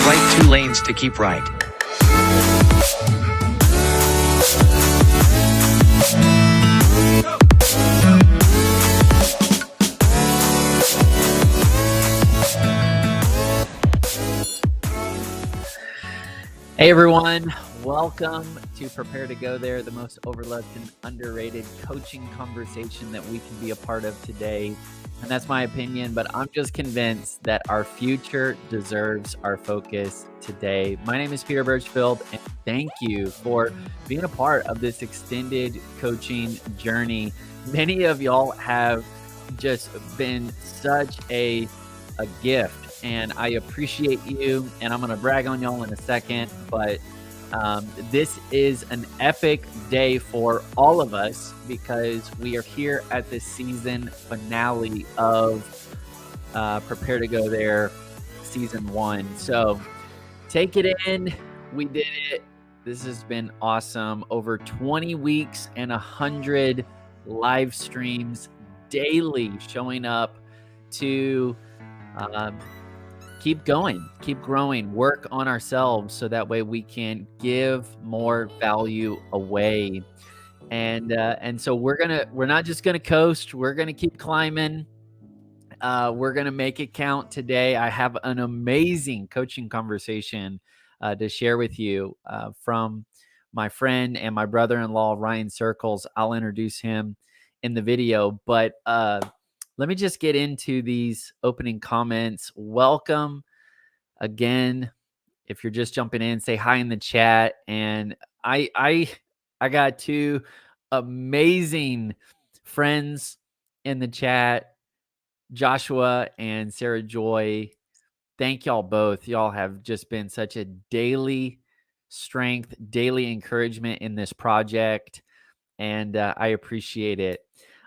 right 2 lanes to keep right. Hey everyone, welcome to Prepare to Go There, the most overlooked and underrated coaching conversation that we can be a part of today. And that's my opinion, but I'm just convinced that our future deserves our focus today. My name is Peter Birchfield, and thank you for being a part of this extended coaching journey. Many of y'all have just been such a gift. And I appreciate you, and I'm going to brag on y'all in a second, but this is an epic day for all of us because we are here at the season finale of Prepare to Go There Season 1. So take it in. We did it. This has been awesome. Over 20 weeks and 100 live streams daily showing up to keep going, keep growing, work on ourselves so that way we can give more value away. And so we're not just gonna coast, we're gonna keep climbing. We're gonna make it count today. I have an amazing coaching conversation to share with you from my friend and my brother-in-law, Ryan Circles. I'll introduce him in the video, but let me just get into these opening comments. Welcome again. If you're just jumping in, say hi in the chat. And I got two amazing friends in the chat, Joshua and Sarah Joy. Thank y'all both. Y'all have just been such a daily strength, daily encouragement in this project. And I appreciate it.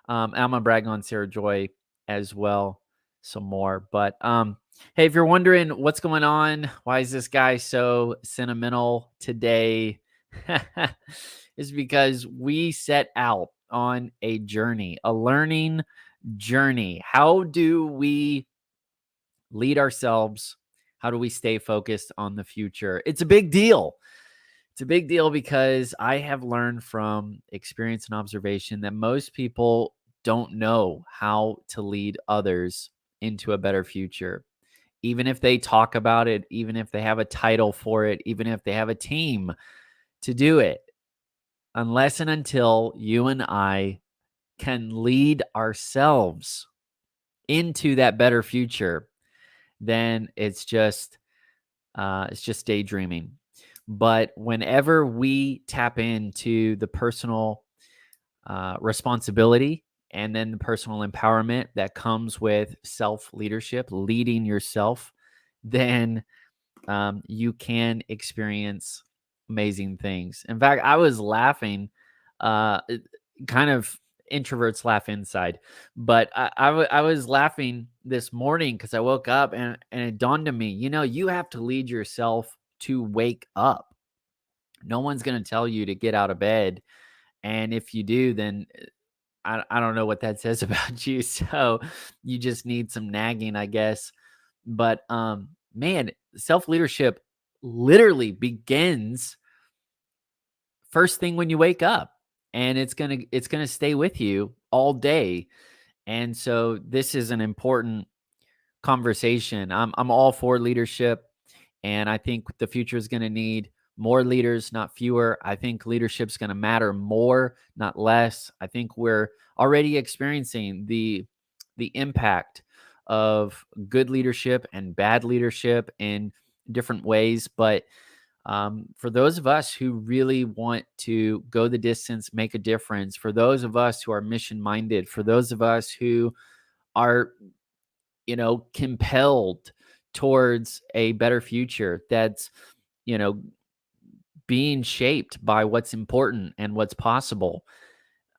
I'm going to brag on Sarah Joy as well some more. But hey, if you're wondering what's going on, why is this guy so sentimental today? It's because we set out on a journey, a learning journey. How do we lead ourselves? How do we stay focused on the future? It's a big deal. It's a big deal because I have learned from experience and observation that most people don't know how to lead others into a better future. Even if they talk about it, even if they have a title for it, even if they have a team to do it, unless and until you and I can lead ourselves into that better future, then it's just daydreaming. But whenever we tap into the personal responsibility and then the personal empowerment that comes with self-leadership, leading yourself, then you can experience amazing things. In fact, I was laughing, kind of introverts laugh inside, but I was laughing this morning because I woke up and it dawned on me, you have to lead yourself to wake up. No one's going to tell you to get out of bed. And if you do, then I don't know what that says about you. So you just need some nagging, I guess. But man, self-leadership literally begins first thing when you wake up, and it's going to stay with you all day. And so this is an important conversation. I'm all for leadership, and I think the future is going to need more leaders, not fewer. I think leadership's going to matter more, not less. I think we're already experiencing the impact of good leadership and bad leadership in different ways. But for those of us who really want to go the distance, make a difference, for those of us who are mission minded, for those of us who are, compelled towards a better future that's, being shaped by what's important and what's possible,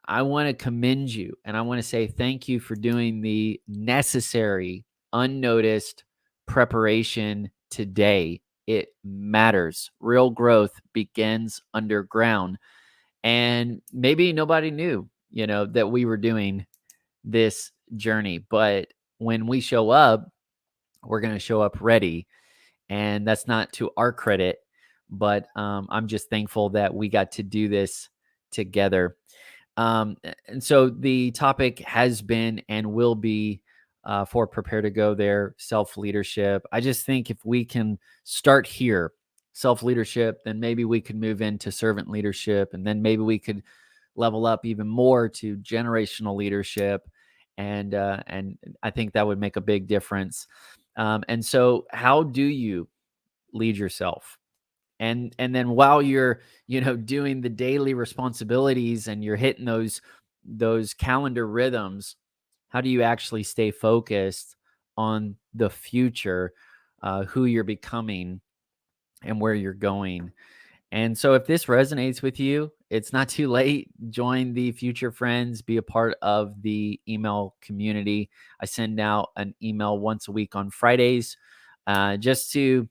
I want to commend you, and I want to say thank you for doing the necessary, unnoticed preparation today. It matters. Real growth begins underground. And maybe nobody knew, that we were doing this journey. But when we show up, we're going to show up ready. And that's not to our credit, but I'm just thankful that we got to do this together. And so the topic has been and will be for Prepare to Go There, self-leadership. I just think if we can start here, self-leadership, then maybe we could move into servant leadership, and then maybe we could level up even more to generational leadership. And I think that would make a big difference. And so how do you lead yourself? And then while you're doing the daily responsibilities and you're hitting those calendar rhythms, how do you actually stay focused on the future, who you're becoming and where you're going? And so if this resonates with you, it's not too late. Join the Future Friends, be a part of the email community. I send out an email once a week on Fridays, just to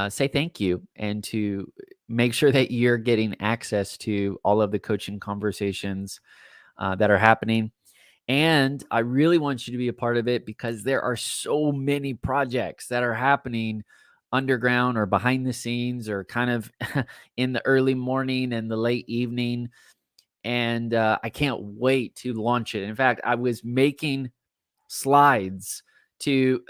say thank you and to make sure that you're getting access to all of the coaching conversations that are happening. And I really want you to be a part of it because there are so many projects that are happening underground or behind the scenes or kind of in the early morning and the late evening. And I can't wait to launch it. In fact, I was making slides to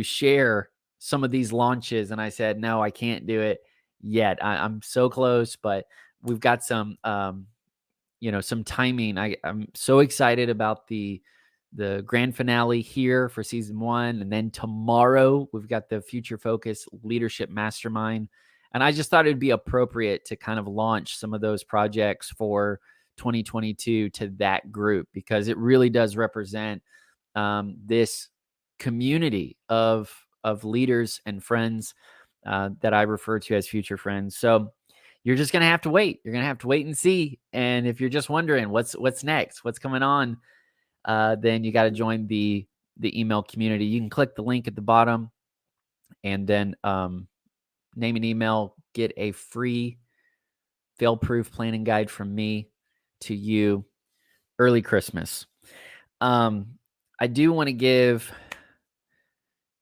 share some of these launches, and I said, no, I can't do it yet. I'm so close, but we've got some some timing. I'm so excited about the grand finale here for season 1, and then tomorrow we've got the Future Focus Leadership Mastermind, and I just thought it'd be appropriate to kind of launch some of those projects for 2022 to that group, because it really does represent this community of leaders and friends that I refer to as future friends. So you're just going to have to wait. You're going to have to wait and see. And if you're just wondering what's next, what's coming on, then you got to join the email community. You can click the link at the bottom and then name an email, get a free fail-proof planning guide from me to you early Christmas. I do want to give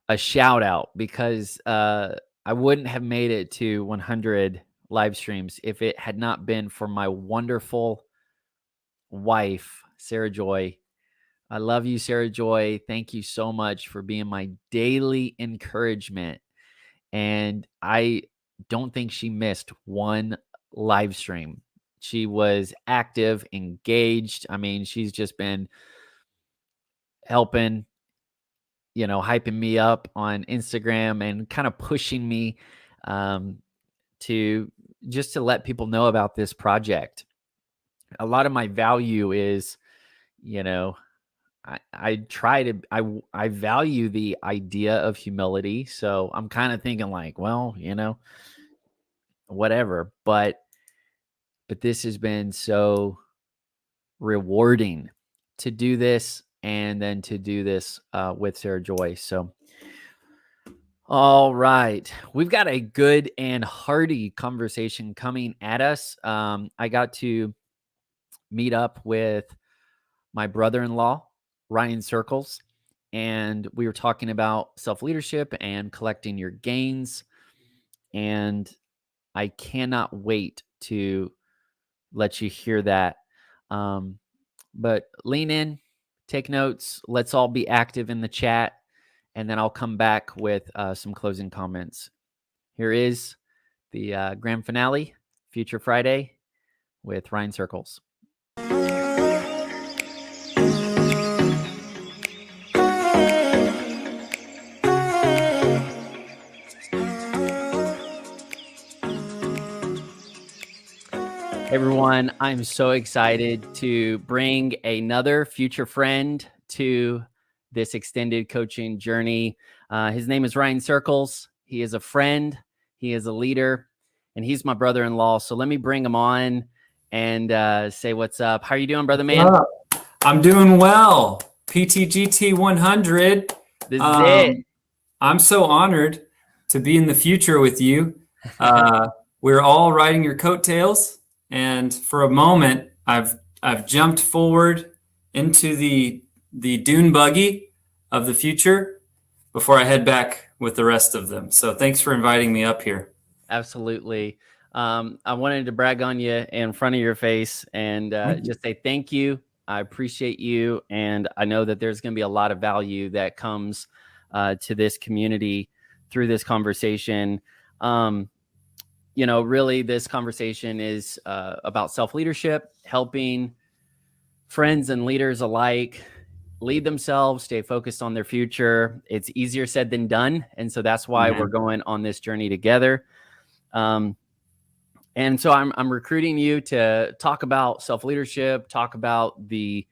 a shout out because I wouldn't have made it to 100 live streams if it had not been for my wonderful wife, Sarah Joy. I love you, Sarah Joy. Thank you so much for being my daily encouragement. And I don't think she missed one live stream. She was active, engaged. I mean, she's just been helping, hyping me up on Instagram and kind of pushing me to let people know about this project. A lot of my value is, I value the idea of humility. So I'm kind of thinking like, well, whatever, but this has been so rewarding to do this, and then to do this with Sarah Joy. So, all right, we've got a good and hearty conversation coming at us. I got to meet up with my brother-in-law, Ryan Circles, and we were talking about self-leadership and collecting your gains. And I cannot wait to let you hear that. But lean in, take notes. Let's all be active in the chat. And then I'll come back with some closing comments. Here is the grand finale, Future Friday, with Ryan Circles. Hey everyone, I'm so excited to bring another future friend to this extended coaching journey. His name is Ryan Circles. He is a friend, he is a leader, and he's my brother-in-law. So let me bring him on and say what's up. How are you doing, brother man? I'm doing well. PTGT 100. This is it. I'm so honored to be in the future with you. We're all riding your coattails. And for a moment, I've jumped forward into the dune buggy of the future before I head back with the rest of them. So thanks for inviting me up here. Absolutely. I wanted to brag on you in front of your face and just say thank you. I appreciate you. And I know that there's going to be a lot of value that comes to this community through this conversation. Really, this conversation is about self-leadership, helping friends and leaders alike lead themselves, stay focused on their future. It's easier said than done. And so that's why we're going on this journey together. And so I'm recruiting you to talk about self-leadership, talk about the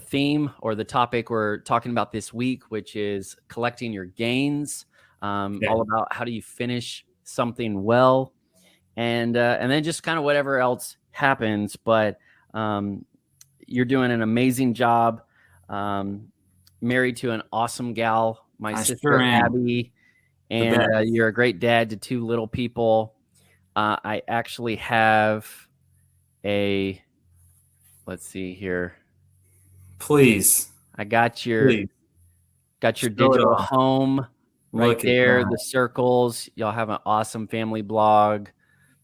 theme or the topic we're talking about this week, which is collecting your gains, all about how do you finish something well, and then just kind of whatever else happens. But you're doing an amazing job, married to an awesome gal, my sister Abby, and you're a great dad to two little people. I actually have let's see here. Please. I got your digital home right there, the circles. Y'all have an awesome family blog.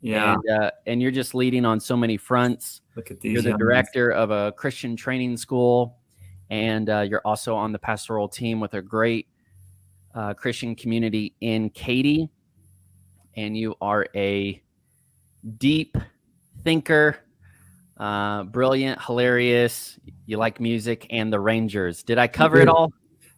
Yeah. And you're just leading on so many fronts. Look at these. You're the director of a Christian training school, and you're also on the pastoral team with a great Christian community in Katy. And you are a deep thinker, brilliant, hilarious. You like music and the Rangers. Did I cover it all?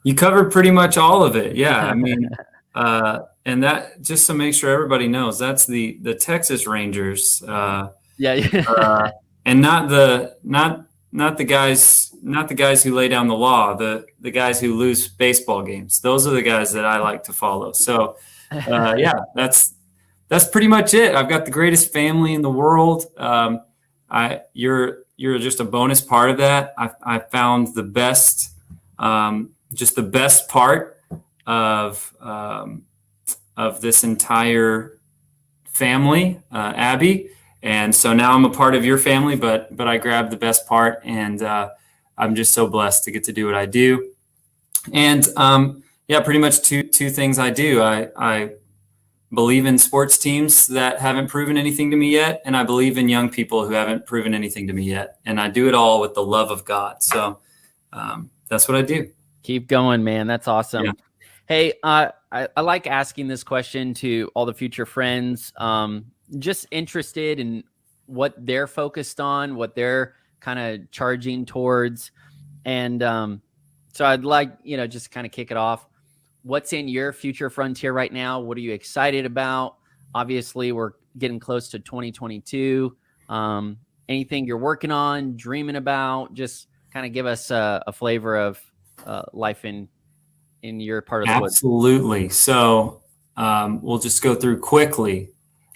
You covered pretty much all of it. Yeah. I mean, and that, just to make sure everybody knows, that's the Texas Rangers. And not the guys who lay down the law, the guys who lose baseball games. Those are the guys that I like to follow. So that's pretty much it. I've got the greatest family in the world. You're just a bonus part of that. I found the best, just the best part of this entire family, Abby. And so now I'm a part of your family, but I grabbed the best part, and I'm just so blessed to get to do what I do. And pretty much two things I do. I believe in sports teams that haven't proven anything to me yet, and I believe in young people who haven't proven anything to me yet. And I do it all with the love of God. So that's what I do. Keep going, man. That's awesome. Yeah. Hey, I like asking this question to all the future friends. Just interested in what they're focused on, what they're kind of charging towards. And so I'd like, just kind of kick it off. What's in your future frontier right now? What are you excited about? Obviously, we're getting close to 2022. Anything you're working on, dreaming about? Just kind of give us a flavor of life in your part of the woods. Absolutely. So we'll just go through quickly.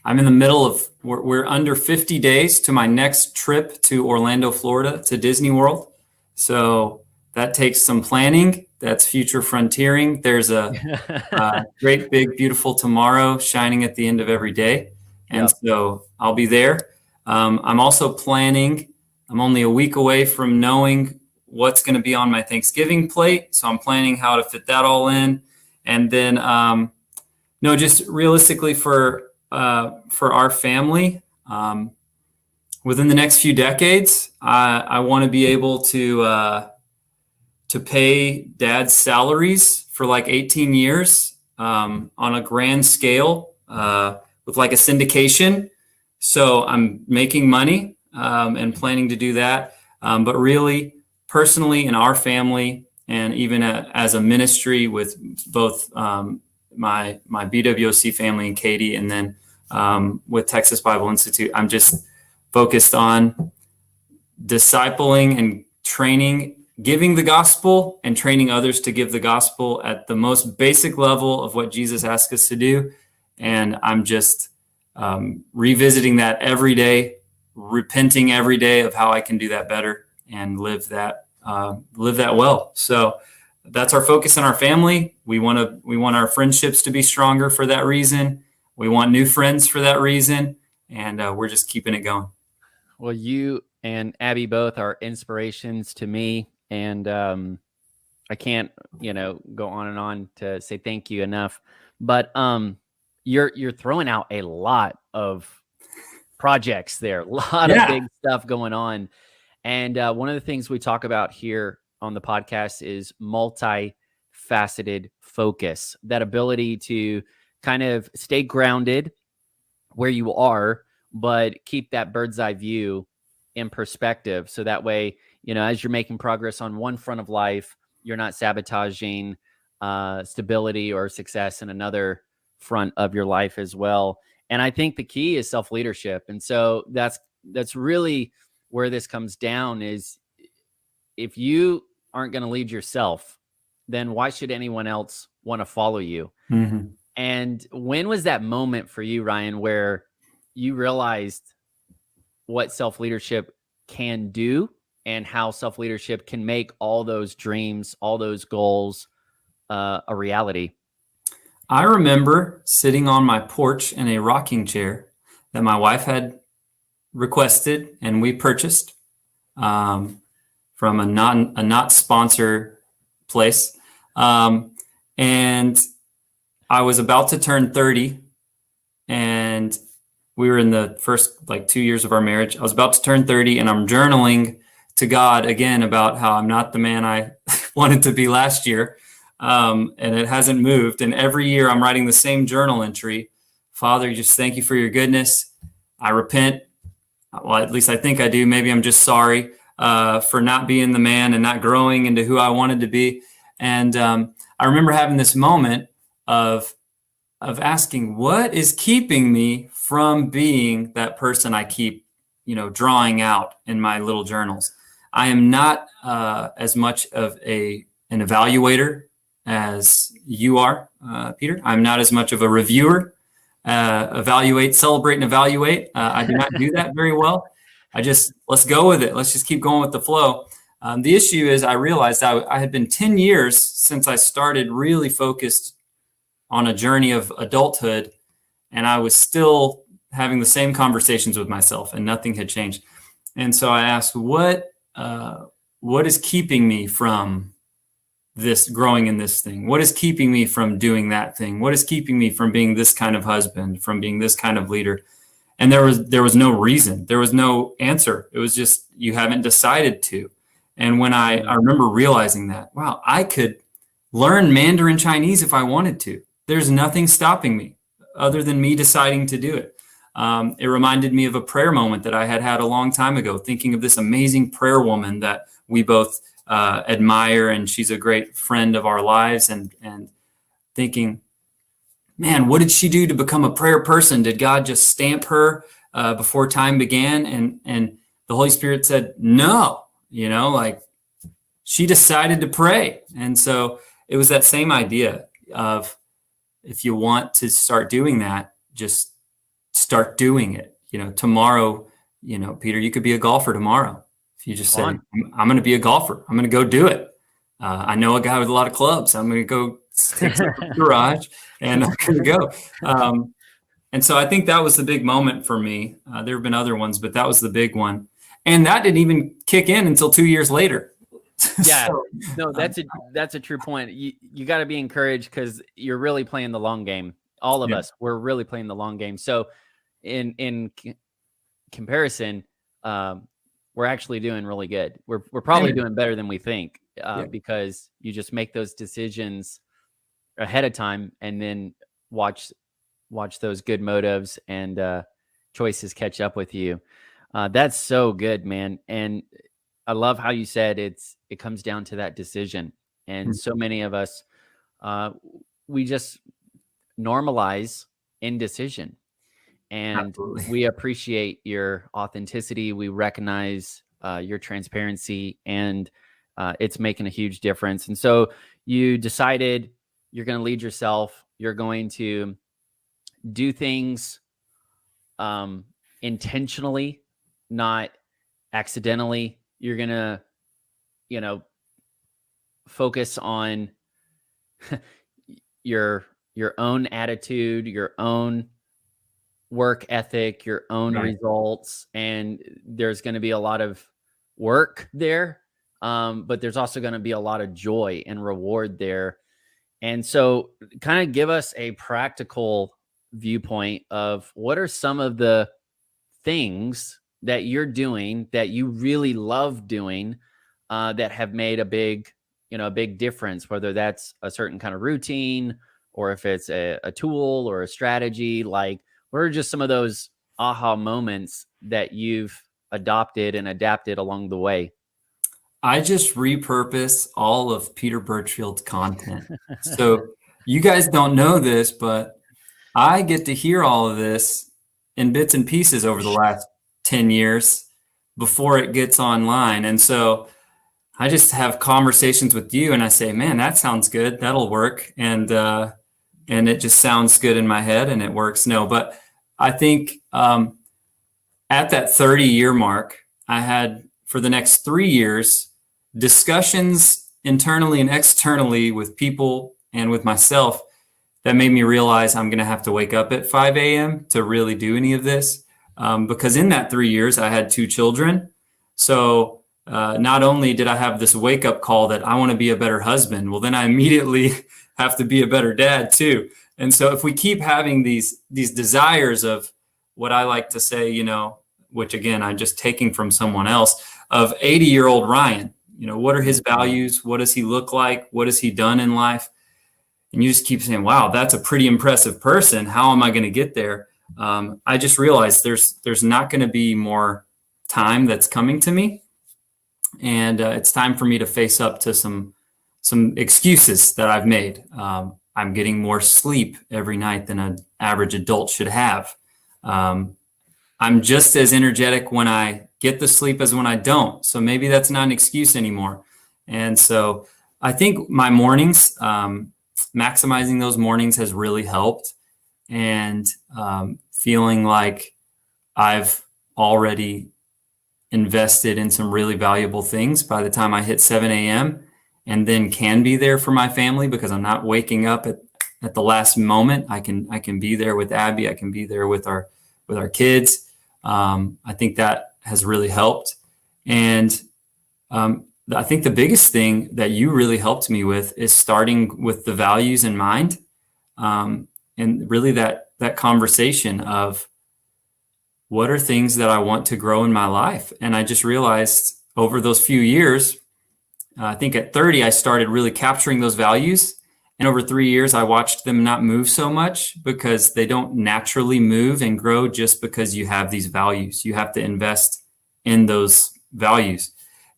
I'm in the middle of, we're under 50 days to my next trip to Orlando, Florida, to Disney World. So that takes some planning. That's future frontiering. There's a great, big, beautiful tomorrow shining at the end of every day. And so I'll be there. I'm also planning. I'm only a week away from knowing what's going to be on my Thanksgiving plate. So I'm planning how to fit that all in. And then, just realistically for our family, within the next few decades, I want to be able to pay dad's salaries for like 18 years on a grand scale with like a syndication. So I'm making money and planning to do that. But really, personally, in our family, and even as a ministry with both my BWOC family in Katy, and then with Texas Bible Institute, I'm just focused on discipling and training, giving the gospel and training others to give the gospel at the most basic level of what Jesus asked us to do. And I'm just revisiting that every day, repenting every day of how I can do that better and live that well. So that's our focus in our family. We want our friendships to be stronger for that reason. We want new friends for that reason. And we're just keeping it going. Well, you and Abby both are inspirations to me. And I can't, go on and on to say thank you enough. But you're throwing out a lot of projects there, a lot of Yeah. big stuff going on. And one of the things we talk about here on the podcast is multifaceted focus, that ability to kind of stay grounded where you are, but keep that bird's eye view in perspective. So that way, as you're making progress on one front of life, you're not sabotaging stability or success in another front of your life as well. And I think the key is self-leadership. And so that's really where this comes down is if you aren't going to lead yourself, then why should anyone else want to follow you? Mm-hmm. And when was that moment for you, Ryan, where you realized what self-leadership can do and how self-leadership can make all those dreams, all those goals a reality? I remember sitting on my porch in a rocking chair that my wife had requested and we purchased from a not sponsor place. And I was about to turn 30 and we were in the first 2 years of our marriage. I was about to turn 30 and I'm journaling to God again about how I'm not the man I wanted to be last year. And it hasn't moved. And every year I'm writing the same journal entry. Father, just thank you for your goodness. I repent. Well, at least I think I do. Maybe I'm just sorry for not being the man and not growing into who I wanted to be. And I remember having this moment of asking, what is keeping me from being that person I keep, drawing out in my little journals? I am not as much of an evaluator as you are, Peter. I'm not as much of a reviewer. Evaluate, celebrate, and evaluate. I do not do that very well. Let's go with it. Let's just keep going with the flow. The issue is I realized I had been 10 years since I started really focused on a journey of adulthood, and I was still having the same conversations with myself and nothing had changed. And so I asked, what is keeping me from this growing in this thing? What is keeping me from doing that thing? What is keeping me from being this kind of husband, from being this kind of leader? And there was no reason. There was no answer. It was just, you haven't decided to. And when I remember realizing that, wow, I could learn Mandarin Chinese if I wanted to. There's nothing stopping me other than me deciding to do it. It reminded me of a prayer moment that I had a long time ago, thinking of this amazing prayer woman that we both admire, and she's a great friend of our lives, and thinking, man, what did she do to become a prayer person? Did God just stamp her before time began? And the Holy Spirit said, no, she decided to pray. And so it was that same idea of, if you want to start doing that, just start doing it. Tomorrow, Peter, you could be a golfer tomorrow. If you just say, I'm going to be a golfer, I'm going to go do it. I know a guy with a lot of clubs. I'm going to go take some to the garage and I'm going to go. And so I think that was the big moment for me. There have been other ones, but that was the big one. And that didn't even kick in until 2 years later. Yeah, no, that's a true point. You got to be encouraged because you're really playing the long game. All of us, we're really playing the long game. So in comparison, we're actually doing really good. We're probably doing better than we think because you just make those decisions ahead of time and then watch those good motives and choices catch up with you. That's so good, man. And I love how you said it comes down to that decision. And so many of us, we just normalize indecision. And Absolutely. we appreciate your authenticity. We recognize your transparency, and it's making a huge difference. And so you decided you're going to lead yourself. You're going to do things intentionally, not accidentally. You're going to, focus on your own attitude, your own work ethic, your own results. And there's going to be a lot of work there but there's also going to be a lot of joy and reward there. And so kind of give us a practical viewpoint of what are some of the things that you're doing that you really love doing, that have made a big difference, whether that's a certain kind of routine or if it's a tool or a strategy. Like, what are just some of those aha moments that you've adopted and adapted along the way? I just repurpose all of Peter Birchfield's content. So you guys don't know this, but I get to hear all of this in bits and pieces over the last 10 years before it gets online. And so I just have conversations with you and I say, man, that sounds good. That'll work. And it just sounds good in my head and it works. No, but I think at that 30-year mark, I had for the next 3 years discussions internally and externally with people and with myself that made me realize I'm going to have to wake up at 5 a.m. to really do any of this. Because in that 3 years, I had 2 children. So not only did I have this wake up call that I want to be a better husband, well, then I immediately have to be a better dad too. And so if we keep having these desires of what I like to say, which again, I'm just taking from someone else, of 80-year-old Ryan, what are his values? What does he look like? What has he done in life? And you just keep saying, wow, that's a pretty impressive person. How am I going to get there? I just realized there's not going to be more time that's coming to me. And it's time for me to face up to some excuses that I've made. I'm getting more sleep every night than an average adult should have. I'm just as energetic when I get the sleep as when I don't. So maybe that's not an excuse anymore. And so I think my mornings, maximizing those mornings has really helped. And feeling like I've already invested in some really valuable things by the time I hit 7 a.m. and then can be there for my family because I'm not waking up at the last moment. I can be there with Abby. I can be there with our kids. I think that has really helped. And I think the biggest thing that you really helped me with is starting with the values in mind. And really that conversation of what are things that I want to grow in my life. And I just realized over those few years, I think at 30, I started really capturing those values. And over 3 years, I watched them not move so much because they don't naturally move and grow just because you have these values. You have to invest in those values.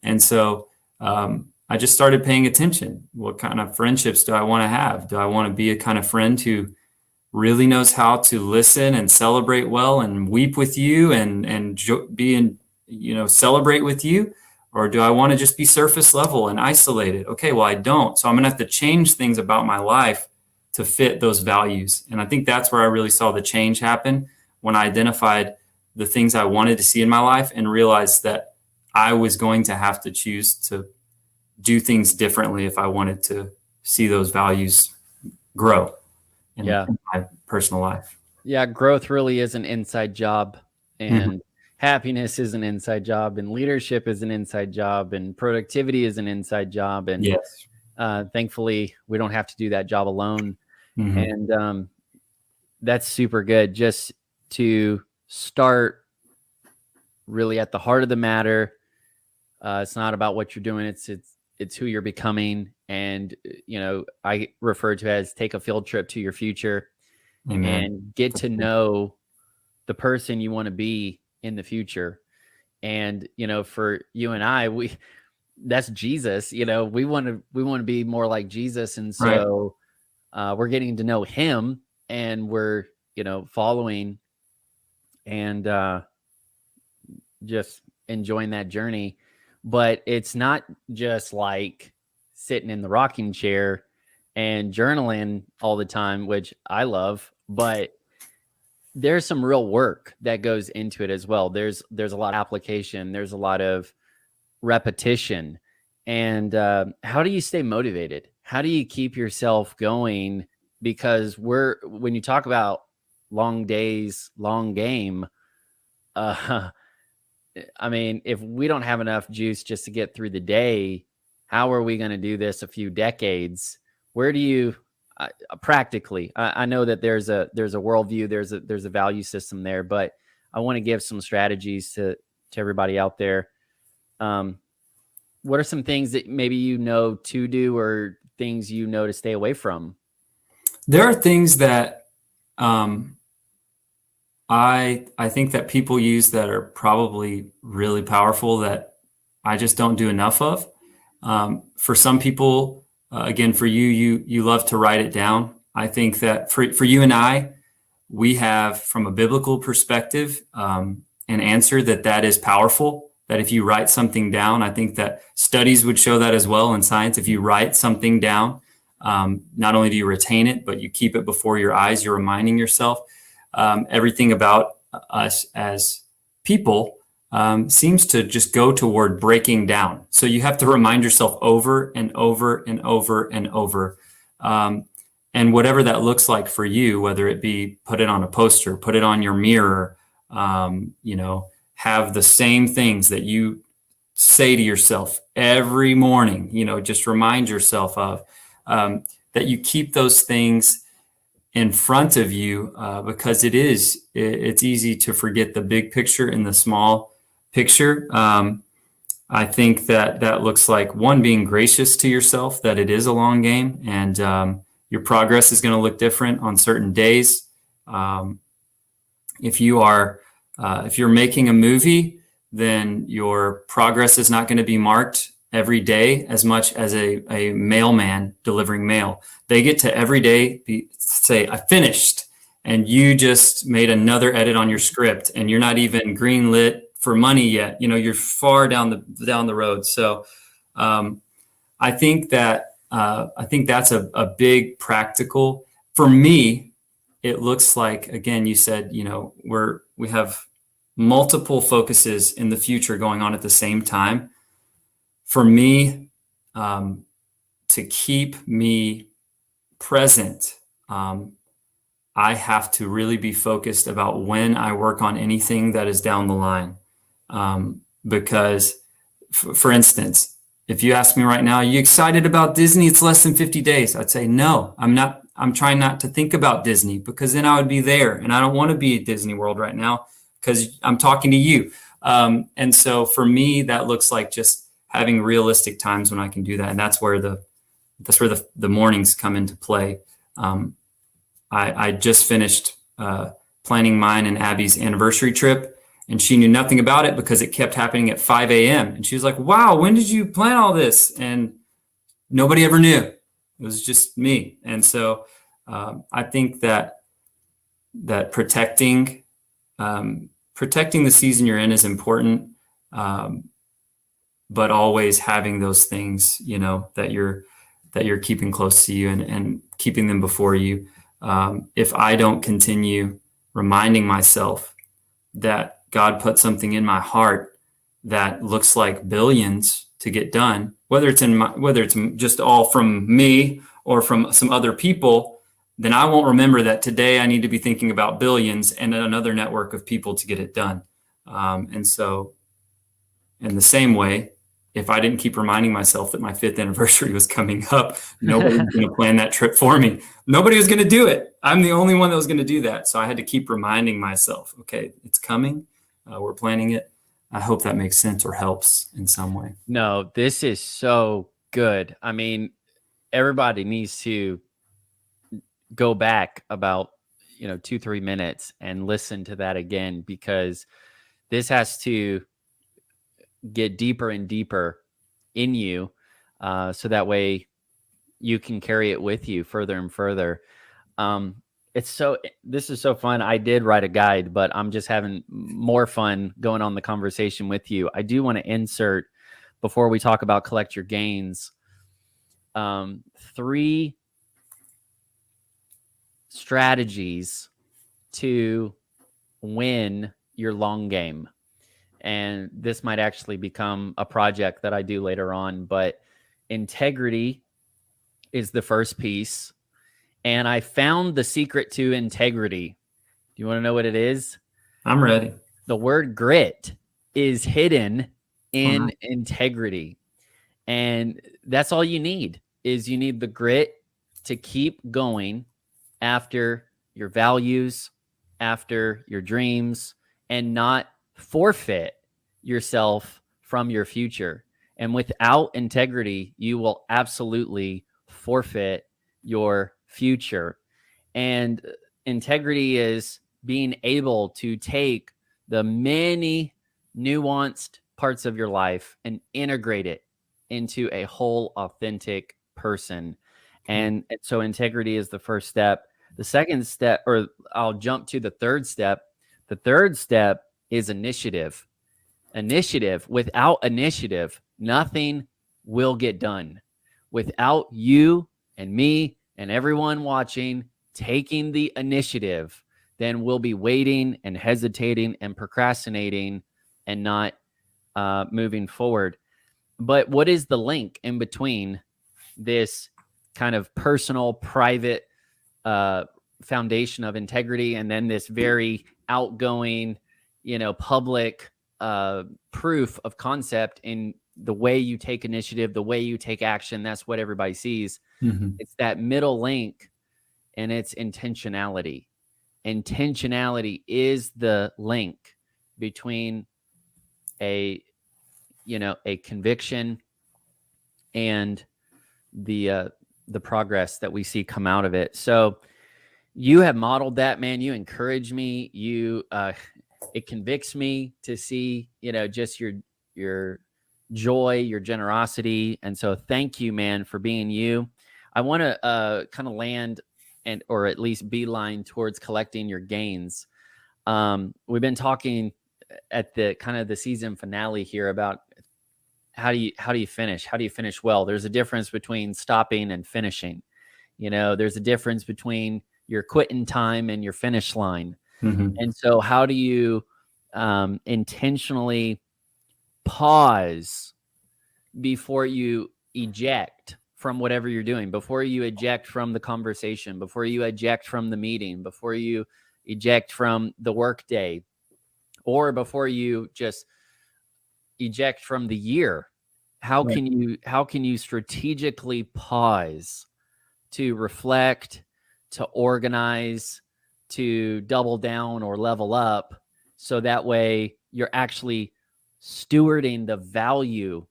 And so I just started paying attention. What kind of friendships do I want to have? Do I want to be a kind of friend who really knows how to listen and celebrate well and weep with you and celebrate with you? Or do I want to just be surface level and isolated? Okay, well, I don't. So I'm going to have to change things about my life to fit those values. And I think that's where I really saw the change happen when I identified the things I wanted to see in my life and realized that I was going to have to choose to do things differently if I wanted to see those values grow in my personal life. Yeah, growth really is an inside job, and happiness is an inside job, and leadership is an inside job, and productivity is an inside job. And yes, thankfully, we don't have to do that job alone. And that's super good. Just to start really at the heart of the matter. It's not about what you're doing. It's who you're becoming. And, I refer to it as take a field trip to your future. Amen. And get to know the person you want to be in the future. And, for you and I, that's Jesus, we want to be more like Jesus. And so we're getting to know him and we're, following and just enjoying that journey. But it's not just like sitting in the rocking chair and journaling all the time, which I love, but there's some real work that goes into it as well. There's a lot of application. There's a lot of repetition. And how do you stay motivated? How do you keep yourself going? Because when you talk about long days, long game, I mean, if we don't have enough juice just to get through the day, how are we going to do this a few decades? Where do you practically? I know that there's a worldview, there's a value system there, but I want to give some strategies to everybody out there. What are some things that maybe you know to do, or things you know to stay away from? There are things that I think that people use that are probably really powerful that I just don't do enough of. For some people, again, for you love to write it down. I think that for you and I, we have, from a biblical perspective, an answer that is powerful. That if you write something down, I think that studies would show that as well in science. If you write something down, not only do you retain it, but you keep it before your eyes. You're reminding yourself. Everything about us as people seems to just go toward breaking down. So you have to remind yourself over and over and over and over. And whatever that looks like for you, whether it be put it on a poster, put it on your mirror, have the same things that you say to yourself every morning, just remind yourself of, that you keep those things in front of you, because it's easy to forget the big picture in the small picture. I think that looks like, one, being gracious to yourself, that it is a long game, and your progress is going to look different on certain days. If you're making a movie, then your progress is not going to be marked every day as much as a mailman delivering mail. They get to every day say, I finished, and you just made another edit on your script, and you're not even greenlit for money yet. You're far down the road. So I think that's a big practical. For me, it looks like, again, you said, we have multiple focuses in the future going on at the same time. For me, to keep me present, I have to really be focused about when I work on anything that is down the line. Because, for instance, if you ask me right now, are you excited about Disney? It's less than 50 days. I'd say, no, I'm not. I'm trying not to think about Disney, because then I would be there, and I don't want to be at Disney World right now because I'm talking to you. And so for me, that looks like just having realistic times when I can do that. And that's where the mornings come into play. I just finished planning mine and Abby's anniversary trip, and she knew nothing about it because it kept happening at 5 a.m. And she was like, wow, when did you plan all this? And nobody ever knew. It was just me. And so I think that protecting the season you're in is important, but always having those things, that you're keeping close to you and keeping them before you. If I don't continue reminding myself that God put something in my heart that looks like billions to get done, whether it's just all from me or from some other people, then I won't remember that today I need to be thinking about billions and another network of people to get it done. And so in the same way, if I didn't keep reminding myself that my 5th anniversary was coming up, nobody was going to plan that trip for me. Nobody was going to do it. I'm the only one that was going to do that. So I had to keep reminding myself, okay, it's coming. We're planning it. I hope that makes sense or helps in some way. No, this is so good. I mean, everybody needs to go back about 2-3 minutes and listen to that again, because this has to get deeper and deeper in you, so that way you can carry it with you further and further. This is so fun. I did write a guide, but I'm just having more fun going on the conversation with you. I do want to insert, before we talk about collect your gains, 3 strategies to win your long game. And this might actually become a project that I do later on, but integrity is the first piece. And I found the secret to integrity. Do you want to know what it is? I'm ready. The word grit. is hidden in integrity. And that's all you need, is you need the grit to keep going after your values, after your dreams, and not forfeit yourself from your future. And without integrity, you will absolutely forfeit your future. And integrity is being able to take the many nuanced parts of your life and integrate it into a whole, authentic person. And so integrity is the first step. The second step, or I'll jump to the third step. The third step is initiative. Initiative. Without initiative, nothing will get done. Without you and me and everyone watching taking the initiative, then we'll be waiting and hesitating and procrastinating and not moving forward. But what is the link in between this kind of personal, private foundation of integrity and then this very outgoing, public proof of concept in the way you take initiative, the way you take action? That's what everybody sees. It's that middle link, and it's intentionality. Intentionality is the link between a conviction and the progress that we see come out of it. So you have modeled that, man. You encourage me. It convicts me to see, just your joy, your generosity. And so thank you, man, for being you. I want to kind of land or at least beeline towards collecting your gains. We've been talking at the kind of the season finale here about how do you finish? How do you finish well? There's a difference between stopping and finishing. There's a difference between your quitting time and your finish line. And so how do you intentionally pause before you eject from whatever you're doing, before you eject from the conversation, before you eject from the meeting, before you eject from the workday, or before you just eject from the year? How can you strategically pause to reflect, to organize, to double down or level up, so that way you're actually stewarding the value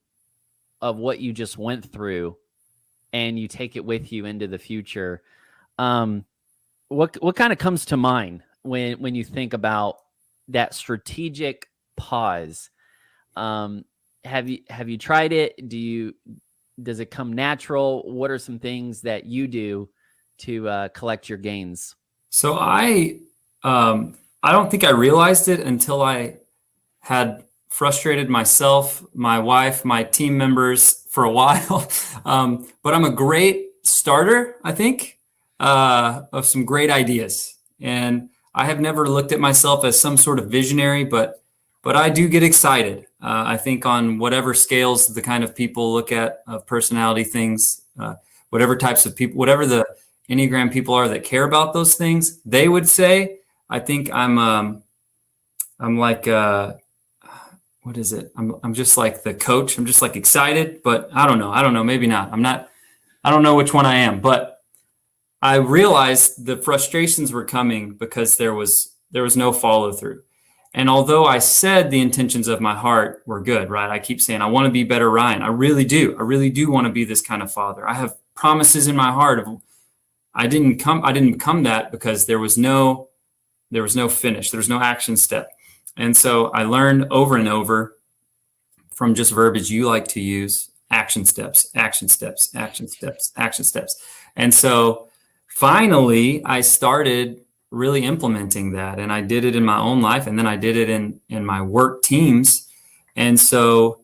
of what you just went through and you take it with you into the future? What kind of comes to mind when you think about that strategic pause? Have you tried it? Does it come natural? What are some things that you do to collect your gains? So I don't think I realized it until I had frustrated myself, my wife, my team members for a while. But I'm a great starter, I think, of some great ideas. And I have never looked at myself as some sort of visionary, but I do get excited. I think on whatever scales the kind of people look at of personality things, whatever types of people, whatever the Enneagram people are that care about those things, they would say, I think I'm like, what is it? I'm just like the coach. I'm just like excited, but I don't know. Maybe not. I don't know which one I am, but I realized the frustrations were coming because there was no follow through. And although I said the intentions of my heart were good, right? I keep saying, I want to be better Ryan. I really do. I really do want to be this kind of father. I have promises in my heart of, I didn't become that because there was no finish. There was no action step. And so I learned over and over from just verbiage you like to use, action steps, action steps, action steps, action steps. And so finally I started really implementing that. And I did it in my own life. And then I did it in my work teams. And so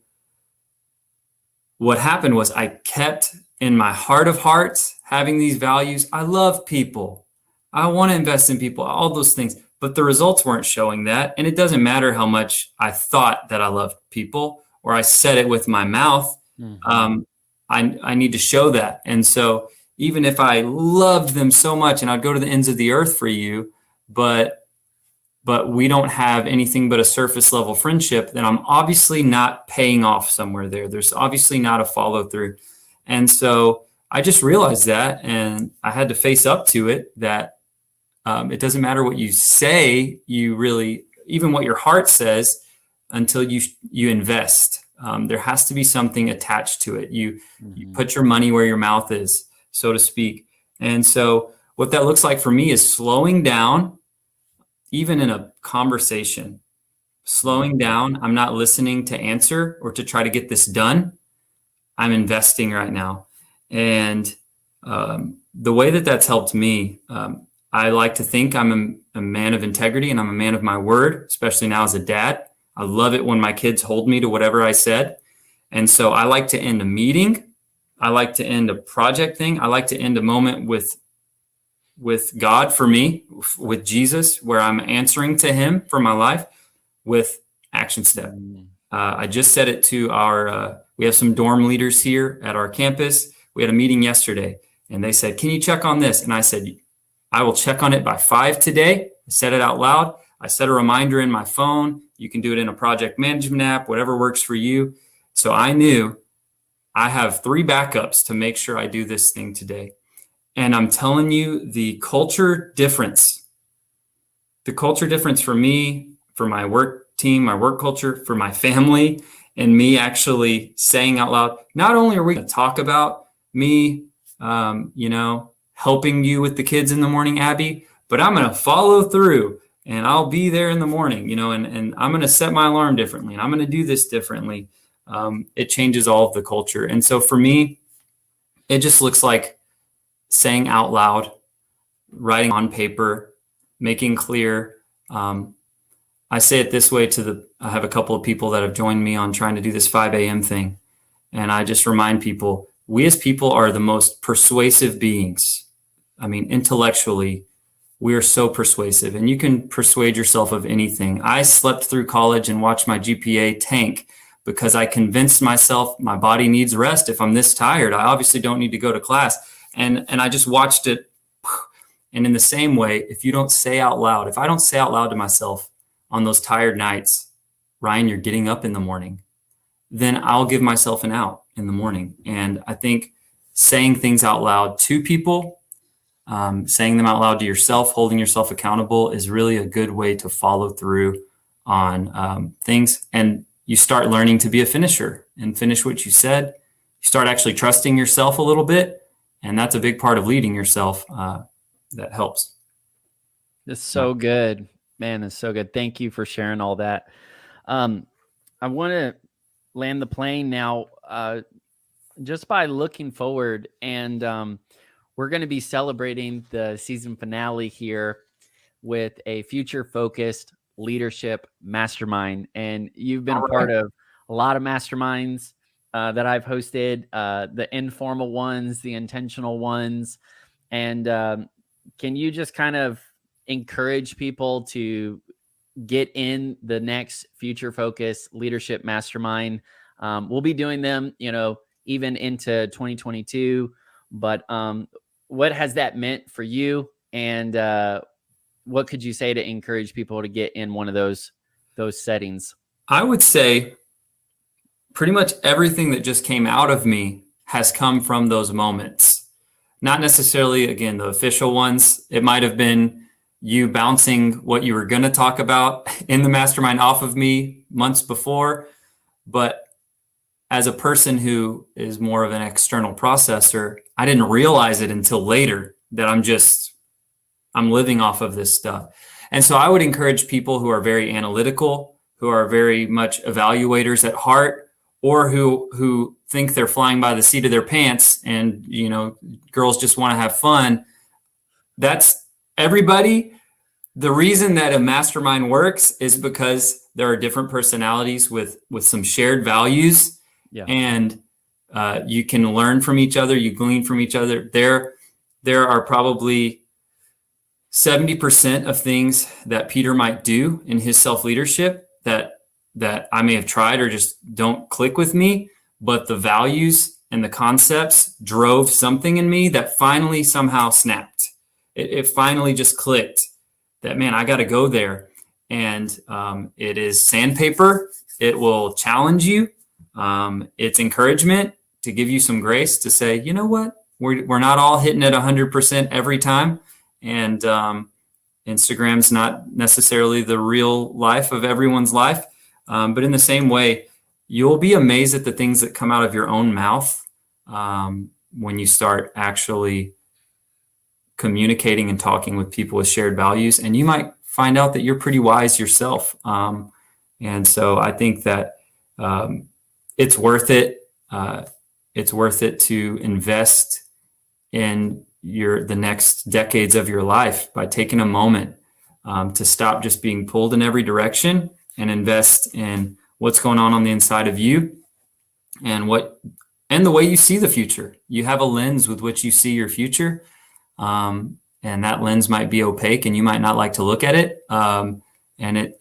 what happened was I kept in my heart of hearts having these values. I love people. I want to invest in people, all those things. But the results weren't showing that. And it doesn't matter how much I thought that I loved people or I said it with my mouth. I need to show that. And so even if I loved them so much and I'd go to the ends of the earth for you, but but we don't have anything but a surface level friendship, then I'm obviously not paying off somewhere there. There's obviously not a follow through. And so I just realized that, and I had to face up to it, that it doesn't matter what you say, even what your heart says, until you invest. There has to be something attached to it. You put your money where your mouth is, so to speak. And so what that looks like for me is slowing down, even in a conversation, slowing down. I'm not listening to answer or to try to get this done. I'm investing right now. And the way that that's helped me, I like to think I'm a man of integrity and I'm a man of my word, especially now as a dad. I love it when my kids hold me to whatever I said. And so I like to end a meeting. I like to end a project thing. I like to end a moment with God for me, with Jesus, where I'm answering to him for my life with action step. I just said it to we have some dorm leaders here at our campus. We had a meeting yesterday and they said, can you check on this? And I said, I will check on it by 5 today. I said it out loud. I set a reminder in my phone. You can do it in a project management app, whatever works for you. So I knew I have 3 backups to make sure I do this thing today. And I'm telling you, the culture difference for me, for my work team, my work culture, for my family, and me actually saying out loud, not only are we going to talk about me, helping you with the kids in the morning, Abby, but I'm going to follow through and I'll be there in the morning, and I'm going to set my alarm differently and I'm going to do this differently. It changes all of the culture. And so for me, it just looks like saying out loud, writing on paper, making clear. I say it this way I have a couple of people that have joined me on trying to do this 5 a.m. thing. And I just remind people, we as people are the most persuasive beings. I mean, intellectually, we are so persuasive, and you can persuade yourself of anything. I slept through college and watched my GPA tank because I convinced myself my body needs rest. If I'm this tired, I obviously don't need to go to class. And I just watched it. And in the same way, if I don't say out loud to myself on those tired nights, Ryan, you're getting up in the morning, then I'll give myself an out in the morning. And I think saying things out loud to people, saying them out loud to yourself, holding yourself accountable is really a good way to follow through on things. And you start learning to be a finisher and finish what you said. You start actually trusting yourself a little bit. And that's a big part of leading yourself. That helps. It's so good, man. It's so good. Thank you for sharing all that. I want to land the plane now, just by looking forward, and we're going to be celebrating the season finale here with a future-focused leadership mastermind. And you've been a part of a lot of masterminds that I've hosted, the informal ones, the intentional ones. And can you just kind of encourage people to get in the next future focus leadership mastermind? We'll be doing them, even into 2022. But what has that meant for you? And what could you say to encourage people to get in one of those settings? I would say pretty much everything that just came out of me has come from those moments. Not necessarily, again, the official ones. It might have been you bouncing what you were going to talk about in the mastermind off of me months before. But as a person who is more of an external processor, I didn't realize it until later that I'm living off of this stuff. And so I would encourage people who are very analytical, who are very much evaluators at heart, or who think they're flying by the seat of their pants and, girls just want to have fun. That's everybody. The reason that a mastermind works is because there are different personalities with some shared values. Yeah. And you can learn from each other. You glean from each other. There are probably 70% of things that Peter might do in his self-leadership that I may have tried or just don't click with me, but the values and the concepts drove something in me that finally somehow snapped. It finally just clicked that, man, I got to go there. and it is sandpaper. It will challenge you. It's encouragement to give you some grace to say, you know what, we're not all hitting it 100% every time, and Instagram's not necessarily the real life of everyone's life. But in the same way, you'll be amazed at the things that come out of your own mouth when you start actually communicating and talking with people with shared values. And you might find out that you're pretty wise yourself. And so I think that it's worth it. It's worth it to invest in the next decades of your life by taking a moment to stop just being pulled in every direction and invest in what's going on the inside of you and the way you see the future. You have a lens with which you see your future, and that lens might be opaque and you might not like to look at it, and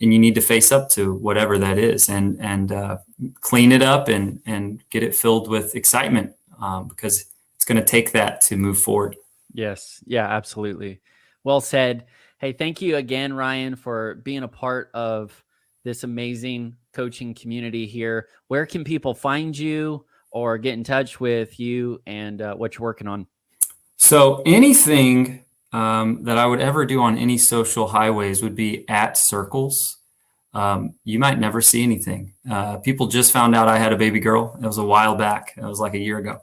you need to face up to whatever that is and clean it up and get it filled with excitement, because it's going to take that to move forward. Yes. Yeah, absolutely. Well said. Hey, thank you again, Ryan, for being a part of this amazing coaching community here. Where can people find you or get in touch with you and what you're working on? So anything that I would ever do on any social highways would be at Circles. You might never see anything. People just found out I had a baby girl. It was a while back. It was like a year ago.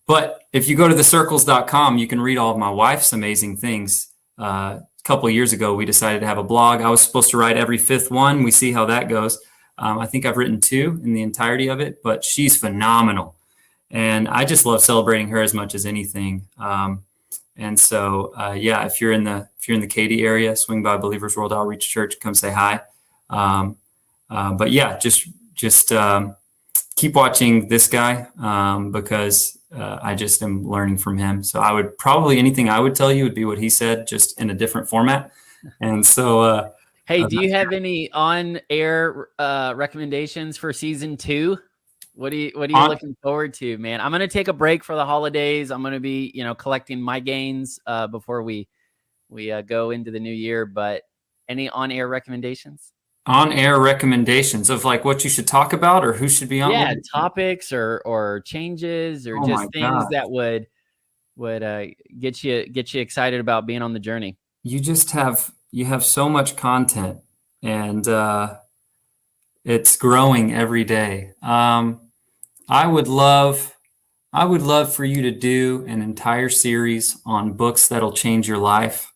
But if you go to thecircles.com, you can read all of my wife's amazing things. A couple of years ago, we decided to have a blog. I was supposed to write every fifth one. We see how that goes. I think I've written 2 in the entirety of it, but she's phenomenal. And I just love celebrating her as much as anything. And so, yeah, if you're in the Katy area, swing by Believers World Outreach Church, come say hi. But yeah, just keep watching this guy, because I just am learning from him. So I would probably, anything I would tell you would be what he said, just in a different format. And so, hey, do you have any on-air recommendations for season 2? What are you looking forward to, man? I'm going to take a break for the holidays. I'm going to be, collecting my gains before we go into the new year. But any on-air recommendations? On-air recommendations of like what you should talk about or who should be on? Yeah, topics or changes or just things that would get you excited about being on the journey. You have so much content, and it's growing every day. I would love for you to do an entire series on books that'll change your life.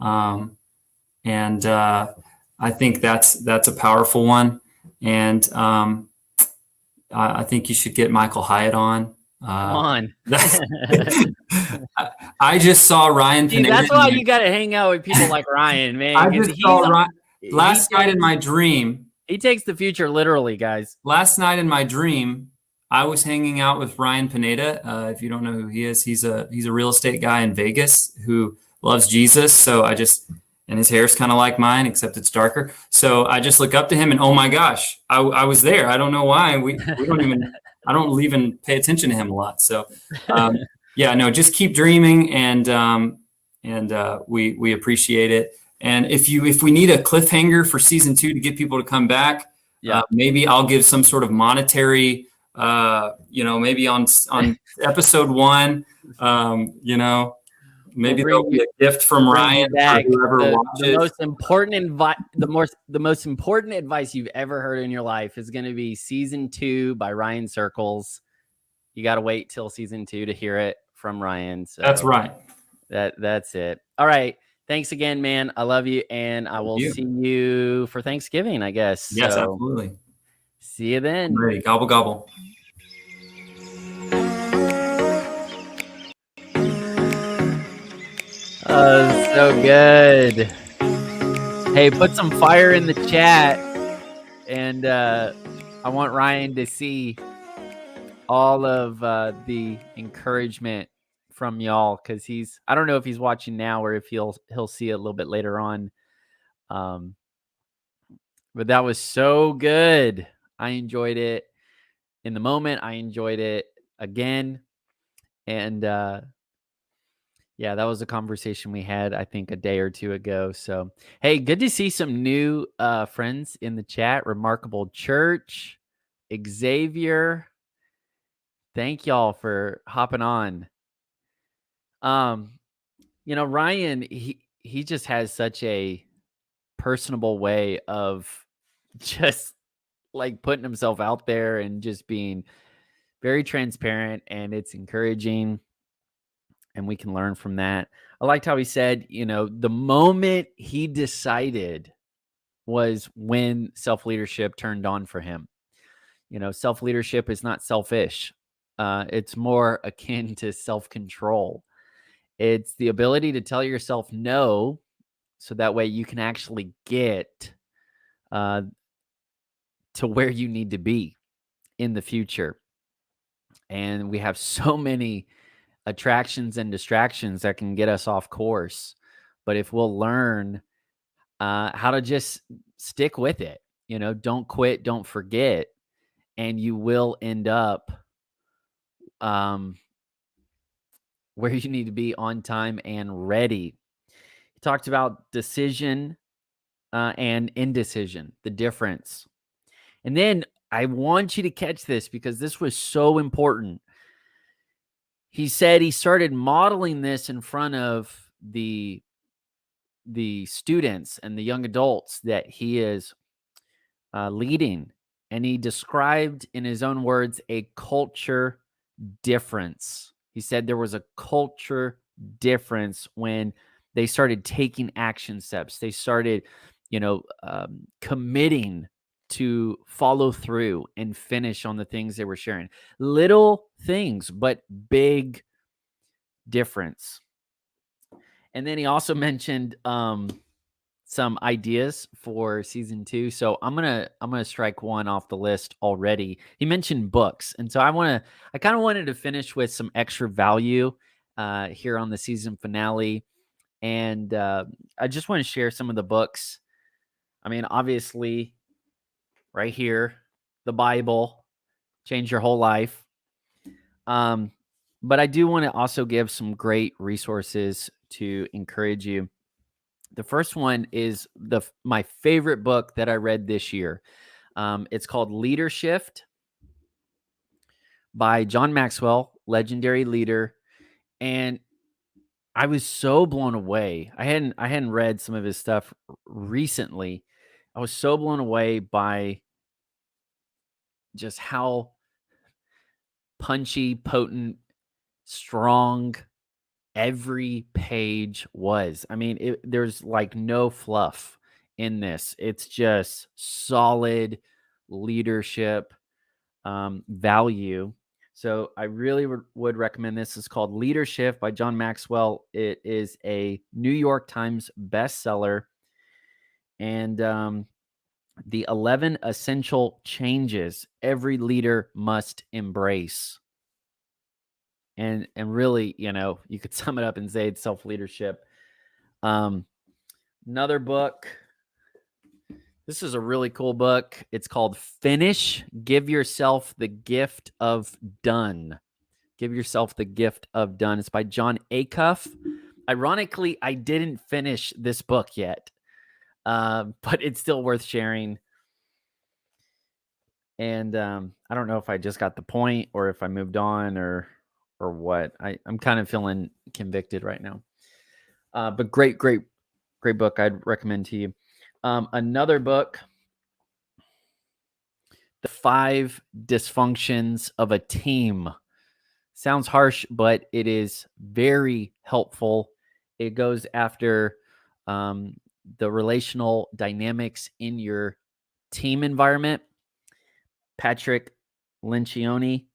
And I think that's a powerful one. And I think you should get Michael Hyatt on. Come on. I just saw Ryan Pineda. That's why you got to hang out with people like Ryan, man. I just saw Ryan last night in my dream. He takes the future literally, guys. Last night in my dream, I was hanging out with Ryan Pineda. If you don't know who he is, he's a real estate guy in Vegas who loves Jesus. So and his hair's kind of like mine, except it's darker. So I just look up to him and, oh my gosh, I was there. I don't know why. I don't even pay attention to him a lot. So yeah, no, just keep dreaming, and we appreciate it. And if we need a cliffhanger for season 2 to get people to come back, maybe I'll give some sort of monetary, maybe on episode 1, maybe there'll be a gift from Ryan for whoever watches. The most important advice you've ever heard in your life is going to be season 2 by Ryan Circles. You got to wait till season 2 to hear it from Ryan. So that's right. That's it. All right. Thanks again, man. I love you, and I will see you for Thanksgiving, I guess. Yes, absolutely. See you then. I'm ready. Gobble, gobble. Oh, so good. Hey, put some fire in the chat, and I want Ryan to see all of the encouragement from y'all, because I don't know if he's watching now or if he'll see it a little bit later on. But that was so good. I enjoyed it in the moment. I enjoyed it again. And Yeah, that was a conversation we had, I think, a day or two ago. So, hey, good to see some new friends in the chat. Remarkable Church, Xavier. Thank y'all for hopping on. Ryan, he just has such a personable way of just like putting himself out there and just being very transparent, and it's encouraging, and we can learn from that. I liked how he said, the moment he decided was when self-leadership turned on for him. Self-leadership is not selfish. It's more akin to self-control. It's the ability to tell yourself no, so that way you can actually get to where you need to be in the future. And we have so many attractions and distractions that can get us off course. But if we'll learn how to just stick with it, don't quit, don't forget, and you will end up where you need to be on time and ready. He talked about decision and indecision, the difference. And then I want you to catch this because this was so important. He said he started modeling this in front of the students and the young adults that he is leading. And he described in his own words a culture difference. He said there was a culture difference when they started taking action steps. They started, committing to follow through and finish on the things they were sharing. Little things, but big difference. And then he also mentioned some ideas for season 2. So I'm gonna strike one off the list already. He mentioned books, and so I kind of wanted to finish with some extra value here on the season finale, and I just want to share some of the books. I mean, obviously, right here, the Bible, change your whole life. But I do want to also give some great resources to encourage you. The first one is my favorite book that I read this year. It's called Leadership by John Maxwell, legendary leader, and I was so blown away. I hadn't read some of his stuff recently. I was so blown away by just how punchy, potent, strong every page was. I mean, there's like no fluff in this. It's just solid leadership value. So I really would recommend this. It's called Leadership by John Maxwell. It is a New York Times bestseller. And the 11 essential changes every leader must embrace. And really, you could sum it up and say it's self-leadership. Another book. This is a really cool book. It's called Finish. Give Yourself the Gift of Done. Give Yourself the Gift of Done. It's by John Acuff. Ironically, I didn't finish this book yet, but it's still worth sharing. And I don't know if I just got the point or if I moved on or what. I'm kind of feeling convicted right now. But great book. I'd recommend to you. Another book, The 5 Dysfunctions of a Team. Sounds harsh, but it is very helpful. It goes after the relational dynamics in your team environment. Patrick Lencioni,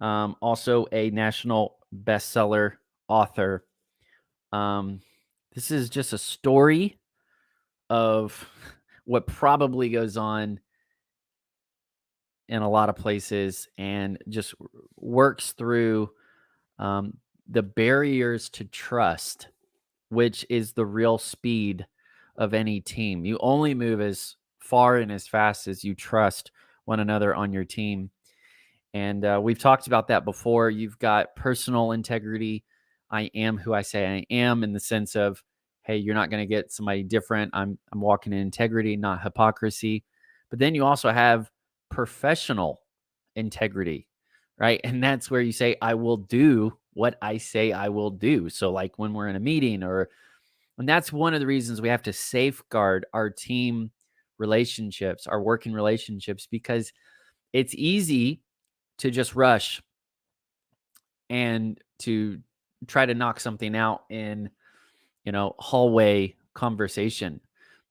also a national bestseller author. This is just a story of what probably goes on in a lot of places and just works through the barriers to trust, which is the real speed of any team. You only move as far and as fast as you trust one another on your team. And we've talked about that before. You've got personal integrity, I am who I say I am, in the sense of, hey, you're not going to get somebody different. I'm walking in integrity, not hypocrisy. But then you also have professional integrity, right? And that's where you say, I will do what I say I will do. So like when we're in a meeting, and that's one of the reasons we have to safeguard our team relationships, our working relationships, because it's easy to just rush and to try to knock something out in, hallway conversation.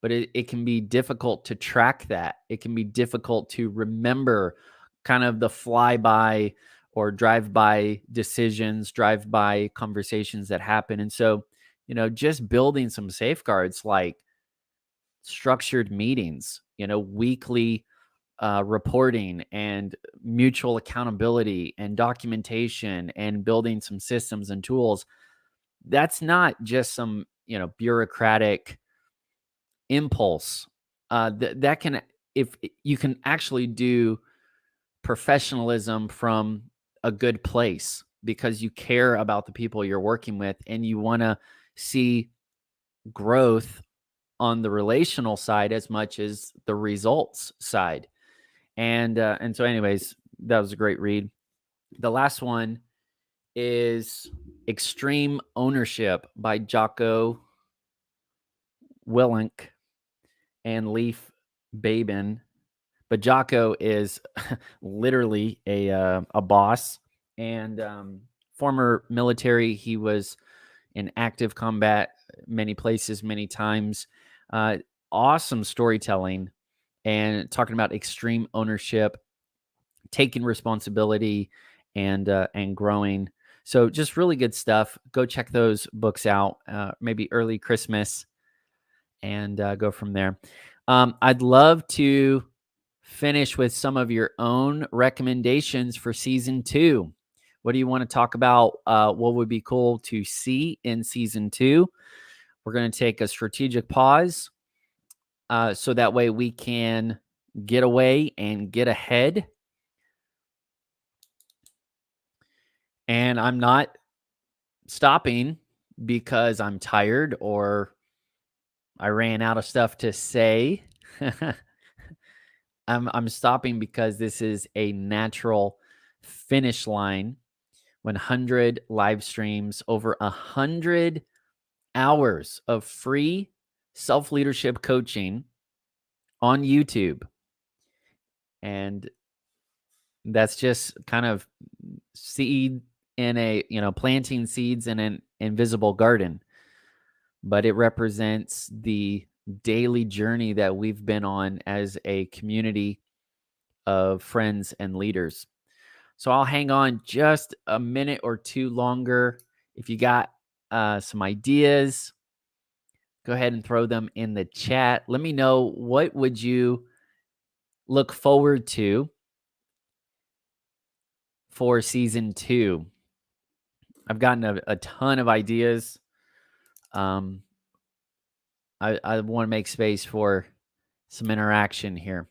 But it can be difficult to track that. It can be difficult to remember kind of the flyby or drive-by decisions, drive-by conversations that happen. And so, just building some safeguards like structured meetings, weekly reporting and mutual accountability and documentation and building some systems and tools. That's not just some, bureaucratic impulse. That can, if you can actually do professionalism from a good place because you care about the people you're working with and you want to see growth on the relational side as much as the results side. And so anyways, that was a great read. The last one is Extreme Ownership by Jocko Willink and Leif Babin. But Jocko is literally a boss and former military. He was in active combat many places, many times. Awesome storytelling and talking about extreme ownership, taking responsibility, and growing. So just really good stuff. Go check those books out, maybe early Christmas, and go from there. I'd love to finish with some of your own recommendations for season 2. What do you want to talk about? What would be cool to see in season 2? We're going to take a strategic pause so that way we can get away and get ahead. And I'm not stopping because I'm tired or I ran out of stuff to say. I'm stopping because this is a natural finish line. 100 live streams, over 100 hours of free self-leadership coaching on YouTube. And that's just kind of seed in a, planting seeds in an invisible garden. But it represents the daily journey that we've been on as a community of friends and leaders. So I'll hang on just a minute or two longer. If you got some ideas, go ahead and throw them in the chat. Let me know, what would you look forward to for season 2? I've gotten a ton of ideas. I want to make space for some interaction here.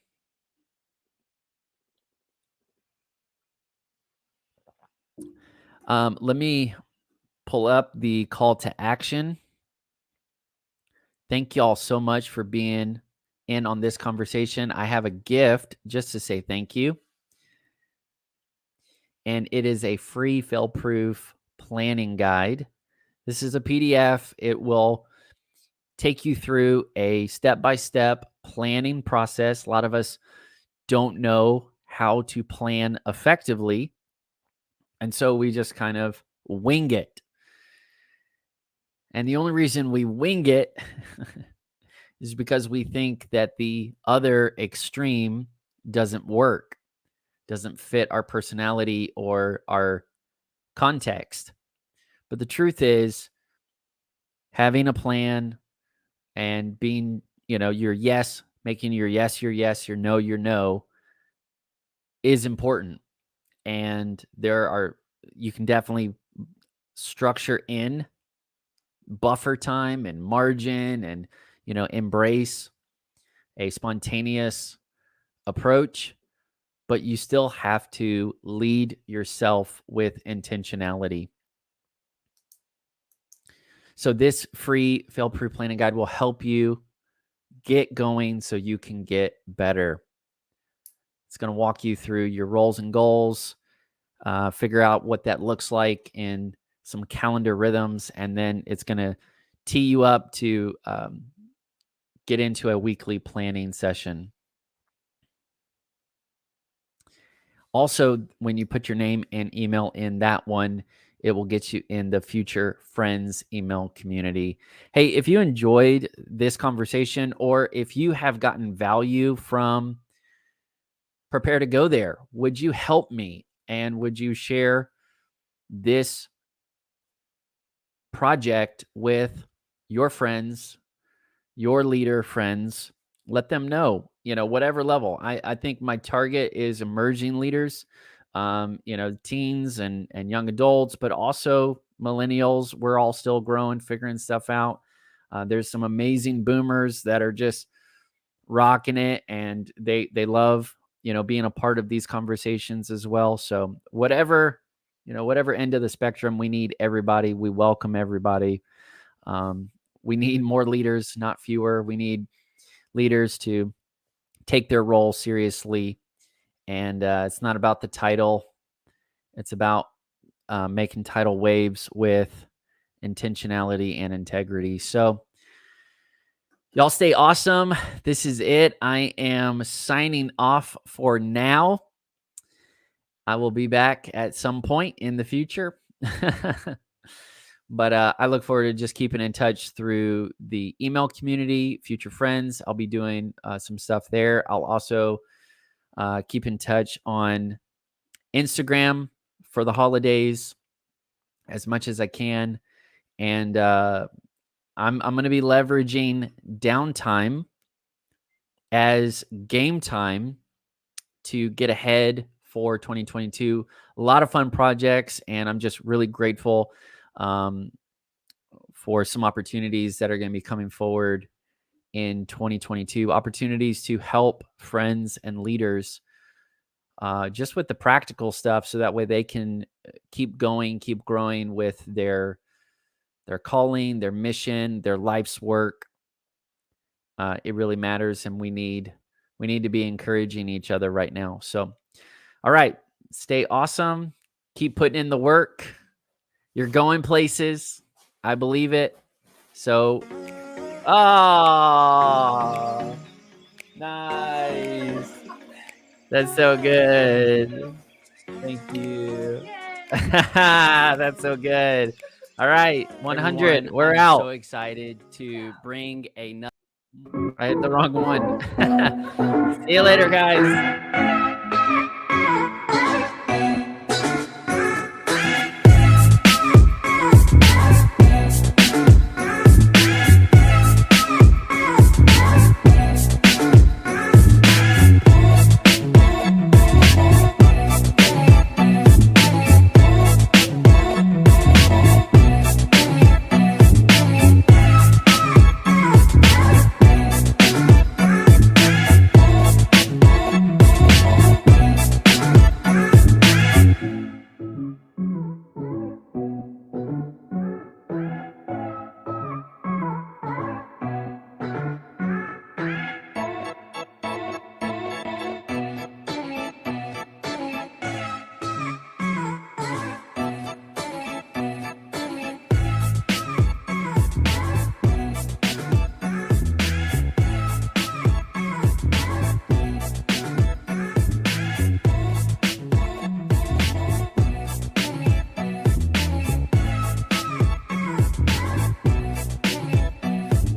Let me pull up the call to action. Thank you all so much for being in on this conversation. I have a gift just to say thank you. And it is a free fail-proof planning guide. This is a PDF. It will take you through a step-by-step planning process. A lot of us don't know how to plan effectively. And so we just kind of wing it. And the only reason we wing it is because we think that the other extreme doesn't work, doesn't fit our personality or our context. But the truth is, having a plan and being, your yes, making your yes, your no is important. And you can definitely structure in buffer time and margin and, embrace a spontaneous approach, but you still have to lead yourself with intentionality. So this free fail-proof planning guide will help you get going so you can get better. It's going to walk you through your roles and goals, figure out what that looks like in some calendar rhythms, and then it's going to tee you up to get into a weekly planning session. Also, when you put your name and email in that one, it will get you in the Future Friends email community. Hey, if you enjoyed this conversation, or if you have gotten value from Prepare to Go There, would you help me? And would you share this project with your friends, your leader friends? Let them know, whatever level. I think my target is emerging leaders, teens and young adults, but also millennials. We're all still growing, figuring stuff out. There's some amazing boomers that are just rocking it, and they love, being a part of these conversations as well. So whatever end of the spectrum, we need everybody. We welcome everybody. We need more leaders, not fewer. We need leaders to take their role seriously. And it's not about the title. It's about making title waves with intentionality and integrity. So y'all stay awesome. This is it. I am signing off for now. I will be back at some point in the future. But I look forward to just keeping in touch through the email community, Future Friends. I'll be doing some stuff there. I'll also keep in touch on Instagram for the holidays as much as I can. And I'm going to be leveraging downtime as game time to get ahead for 2022. A lot of fun projects, and I'm just really grateful for some opportunities that are going to be coming forward in 2022. Opportunities to help friends and leaders just with the practical stuff, so that way they can keep going, keep growing with their calling, their mission, their life's work. It really matters, and we need to be encouraging each other right now. So, all right, stay awesome. Keep putting in the work. You're going places. I believe it. So, nice. That's so good. Thank you. That's so good. All right, 100. Everyone, we're out. So excited to bring another. I hit the wrong one. See you later, guys.